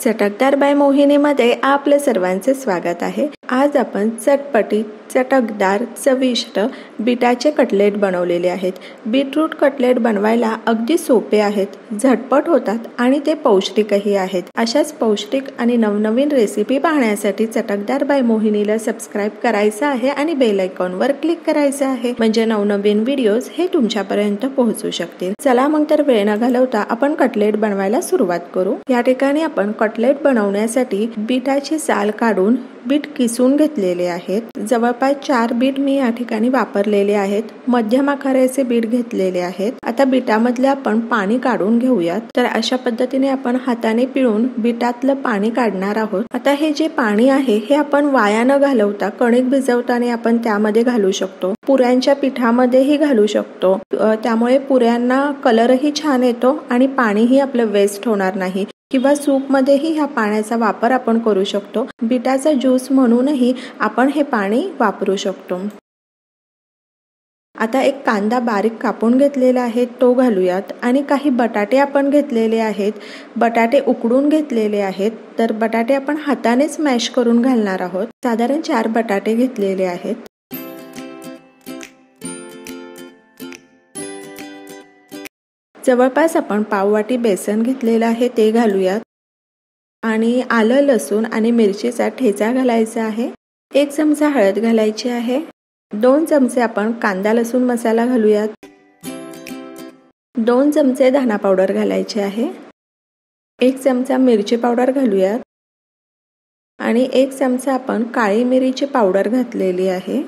चटकदार बाय मोहिनीमध्ये आपले सर्वांचे स्वागत आहे। आज आपण चटपटीत चटकदार चविष्ट बीटाचे कटलेट बनवलेले आहेत। बीटरूट कटलेट बनवायला अगदी सोपे आहेत, झटपट होतात आणि ते पौष्टिकही आहेत। अशाच पौष्टिक आणि नवनवीन रेसिपी पाहण्यासाठी चटकदार बाय मोहिनीला सबस्क्राइब करायचं आहे आणि बेल आयकॉनवर क्लिक करायचं आहे, म्हणजे नवनवीन व्हिडिओज हे तुमच्यापर्यंत पोहोचू शकतील। चला मग तर वेळ न घालवता आपण कटलेट बनवायला सुरुवात करू। या ठिकाणी आपण कटलेट बनवण्यासाठी बीटाची साल काढून बीट किसून घेतलेले आहेत। जवळपास 4 बीट मी या ठिकाणी वापरलेले आहेत। मध्यम आकाराचे बीट घेतलेले आहेत। आता बीटामधले आपण पाणी काढून घेऊयात। तर अशा पद्धतीने आपण हाताने पिळून बीटातलं पाणी काढणार आहोत। आता हे जे पाणी आहे हे आपण वाया न घालवता कणिक भिजवताना आपण त्यामध्ये घालू शकतो, पुऱ्यांच्या पिठामध्येही घालू शकतो। त्यामुळे पुऱ्यांना कलरही छान येतो आणि पाणीही आपलं वेस्ट होणार नाही। किंवा सूप मध्येही ह्या पाण्याचा वापर आपण करू शकतो। बीटाचा ज्यूस म्हणूनही आपण हे पाणी वापरू शकतो। आता एक कांदा बारीक कापून घेतलेला आहे तो घालूयात आणि काही बटाटे आपण घेतलेले आहेत। बटाटे उकडून घेतलेले आहेत। तर बटाटे आपण हातानेच मॅश करून घालणार आहोत। साधारण 4 बटाटे घेतलेले आहेत। जवळपास आपण पाववाटी बेसन घेतलेला आहे ते घालूयात आणि आलं, लसूण आणि मिरचीचा ठेचा घालायचा आहे। 1 चमचा हळद घालायची आहे। 2 चमचे आपण कांदा लसूण मसाला घालूयात। 2 चमचे धना पावडर घालायचे आहे। 1 चमचा मिरची पावडर घालूयात आणि 1 चमचा आपण काळी मिरीची पावडर घातलेली आहे।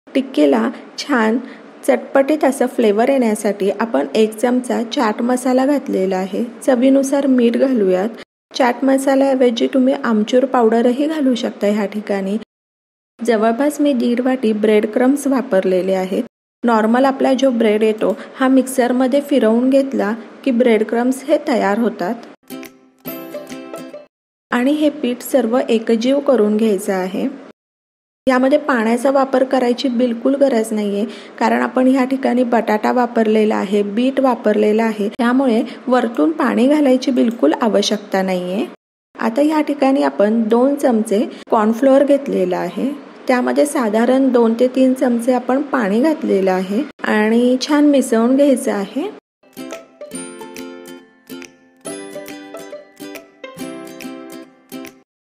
टिक्कीला छान चटपटीत असा फ्लेवर येण्यासाठी आपण 1 चमचा चाट मसाला घातलेला आहे। चवीनुसार मीठ घालूयात। चाट मसाल्याऐवजी तुम्ही आमचूर पावडरही घालू शकता। ह्या ठिकाणी जवळपास मी 1.5 वाटी ब्रेड क्रम्स वापरलेले आहेत। नॉर्मल आपला जो ब्रेड येतो हा मिक्सरमध्ये फिरवून घेतला की ब्रेड क्रम्स हे तयार होतात आणि हे पीठ सर्व एकजीव करून घ्यायचं आहे। यामध्ये पाण्याचा वापर करायची बिलकुल गरज नाहीये, कारण आपण ह्या ठिकाणी बटाटा वापरलेला आहे, बीट वापरलेला आहे, त्यामुळे वरतून पाणी घालायची बिलकुल आवश्यकता नाहीये। आता ह्या ठिकाणी आपण 2 चमचे कॉर्नफ्लोअर घेतलेला आहे। त्यामध्ये साधारण 2 ते 3 चमचे आपण पाणी घातलेलं आहे आणि छान मिसळून घ्यायचं आहे।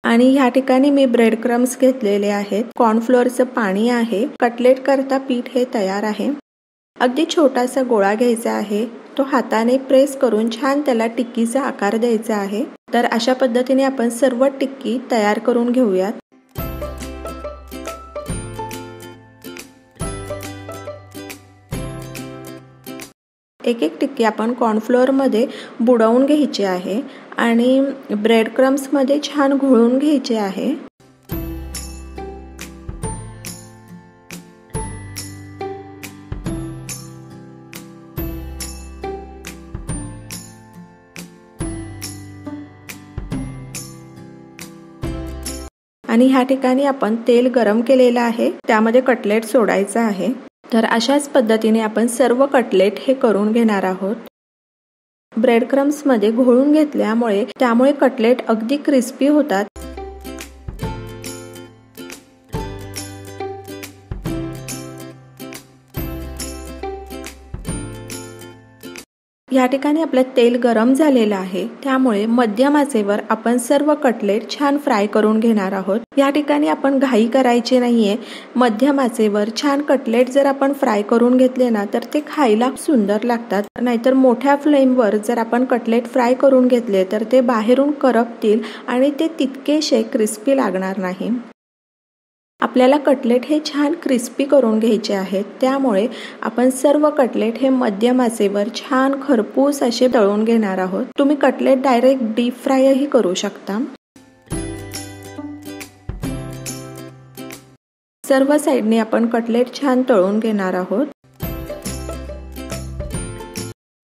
आणि ह्या ठिकाणी मी ब्रेड क्रम्स घेतलेले आहेत। कॉर्नफ्लोअरचं पाणी आहे। कटलेट करता पीठ हे तयार आहे। अगदी छोटासा गोळा घ्यायचा आहे, तो हाताने प्रेस करून छान त्याला टिक्कीचा आकार द्यायचा आहे। तर अशा पद्धतीने आपण सर्व टिक्की तयार करून घेऊयात। एक टिक्की आपण कॉर्नफ्लोअर मध्ये बुडवून घ्यायची आहे आणि ब्रेड क्रम्स मध्ये छान घोळून घ्यायचे आहे। आणि ह्या ठिकाणी आपण तेल गरम केलेलं आहे, त्यामध्ये कटलेट सोडायचं आहे। तर अशाच पद्धतीने आपण सर्व कटलेट हे करून घेणार आहोत। ब्रेड क्रम्स मध्ये घोळून घेतल्यामुळे त्यामुळे कटलेट अगदी क्रिस्पी होतात। या ठिकाणी आपलं तेल गरम झालेलं आहे, त्यामुळे मध्यम आचेवर आपण सर्व कटलेट छान फ्राय करून घेणार आहोत। या ठिकाणी आपण घाई करायची नाहीये। मध्यम आचेवर छान कटलेट जर आपण फ्राय करून घेतले ना तर ते खायला सुंदर लागतात। नाहीतर मोठ्या फ्लेमवर जर आपण कटलेट फ्राय करून घेतले तर ते बाहेरून करपतील आणि ते तितकेसे क्रिस्पी लागणार नाही। आपल्याला कटलेट हे छान क्रिस्पी करून घ्यायचे आहेत, त्यामुळे आपण सर्व कटलेट हे मध्यम आचेवर छान खरपूस असे तळून घेणार आहोत। तुम्ही कटलेट डायरेक्ट डीप फ्रायही करू शकता। सर्व साइडने आपण कटलेट छान तळून घेणार आहोत।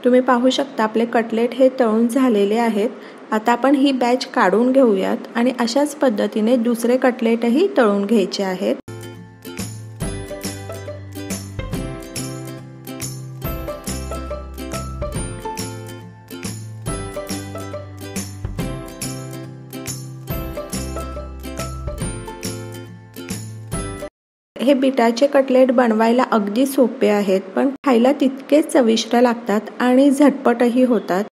तुम्ही पाहू शकता आपले कटलेट हे तळून झालेले आहेत। आता आपण ही बॅच काढून घेऊयात आणि अशाच पद्धतीने दुसरे कटलेटही तळून घ्यायचे आहेत। हे बीटाचे कटलेट बनवायला अगदी सोपे आहेत, पण खायला तितकेच चविष्ट लागतात आणि झटपटही होतात।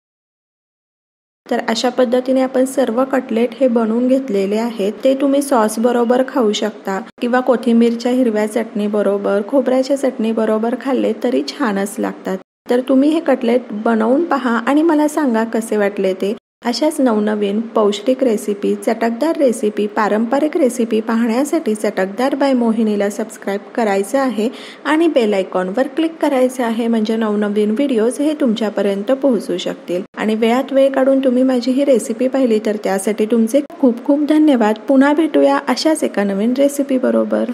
तर अशा पद्धतीने आपण सर्व कटलेट हे बनवून घेतलेले आहेत। ते तुम्ही सॉस बरोबर खाऊ शकता किंवा कोथिंबीरच्या हिरव्या चटणी बरोबर, खोबऱ्याच्या चटणी बरोबर खाल्ले तरी छानच लागतात। तर तुम्ही हे कटलेट बनवून पहा आणि मला सांगा कसे वाटले ते। अशाच नवनवीन पौष्टिक रेसिपी, चटकदार रेसिपी, पारंपरिक रेसिपी पाहण्यासाठी चटकदार बाय मोहिनीला सबस्क्राईब करायचं आहे आणि बेल आयकॉनवर क्लिक करायचं आहे, म्हणजे नवनवीन व्हिडिओज हे तुमच्यापर्यंत पोहोचू शकतील। आणि वेळात वेळ काढून तुम्ही माझी ही रेसिपी पाहिली तर त्यासाठी तुमचे खूप खूप धन्यवाद। पुन्हा भेटूया अशाच एका नवीन रेसिपी बरोबर।